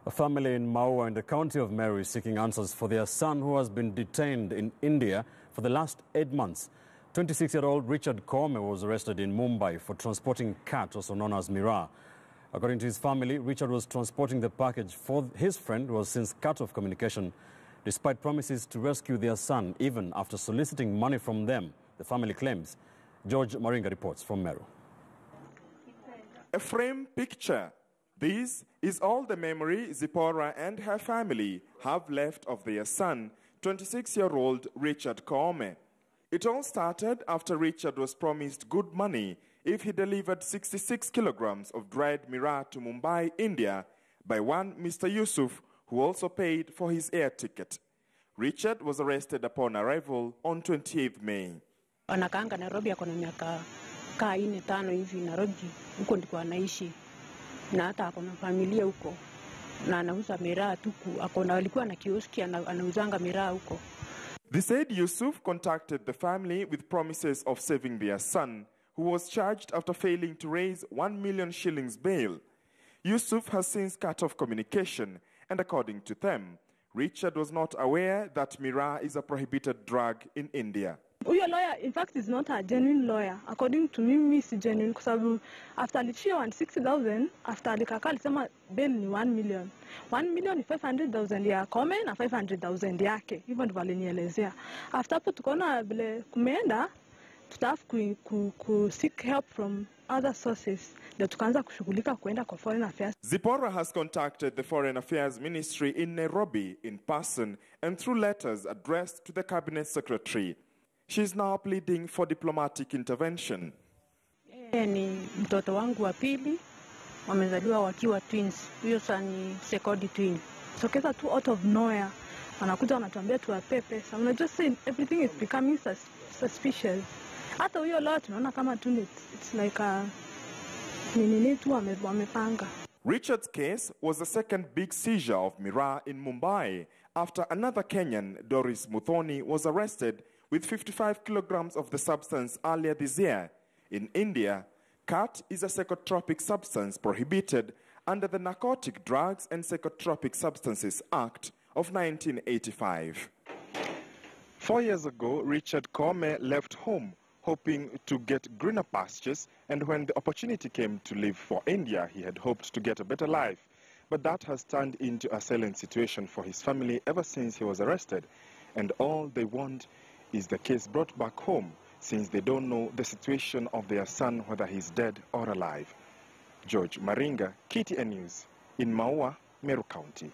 A family in Maua in the county of Meru is seeking answers for their son who has been detained in India for the last 8 months. 26-year-old Richard Koome was arrested in Mumbai for transporting Khat, also known as Miraa. According to his family, Richard was transporting the package for his friend who was since cut off communication, despite promises to rescue their son, even after soliciting money from them, the family claims. George Maringa reports from Meru. A framed picture. This is all the memory Zipporah and her family have left of their son, 26-year-old Richard Koome. It all started after Richard was promised good money if he delivered 66 kilograms of dried Miraa to Mumbai, India, by one Mr. Yusuf, who also paid for his air ticket. Richard was arrested upon arrival on 28th May. Anakaanga Nairobi akona miaka 4-5 hivi Nairobi, huko ndiko anaishi. Na hata akona familia huko. Na anauza miraa tuku, alikuwa na kioski anauzanga miraa huko. The said Yusuf contacted the family with promises of saving their son, who was charged after failing to raise 1 million shillings bail. Yusuf has since cut off communication, and according to them, Richard was not aware that Miraa is a prohibited drug in India. Uyo lawyer, in fact, is not a genuine lawyer. According to me, is genuine. Because after alishia 160,000, after alikaka alisema bail ni 1 million. 1 million ni 500,000 ya Koome na 500,000 yake. Hivyo ndivyo alinielezea. After hapo tukaona vile kumeenda, tutaf ku seek help from other sources. Ndio tukaanza kushughulika kuenda kwa Foreign Affairs. Zipporah has contacted the Foreign Affairs Ministry in Nairobi in person and through letters addressed to the Cabinet Secretary. She is now pleading for diplomatic intervention. Ni mtoto wangu wa pili, wamezaliwa wakiwa twins. Huyo sasa ni second twin. So kesa tu out of nowhere, anakuja anatuambia tuwape pesa. Unajua saying everything is becoming suspicious. Hata huyo leo tunaona kama tu it's like a nini tu wamepanga. Richard's case was the second big seizure of Miraa in Mumbai after another Kenyan, Doris Muthoni, was arrested with 55 kilograms of the substance earlier this year. In India, Khat is a psychotropic substance prohibited under the Narcotic Drugs and Psychotropic Substances Act of 1985. 4 years ago, Richard Koome left home, hoping to get greener pastures, and when the opportunity came to leave for India, he had hoped to get a better life. But that has turned into a silent situation for his family ever since he was arrested, and all they want is the case brought back home, since they don't know the situation of their son, whether he's dead or alive. George Maringa, KTN News, in Maua, Meru County.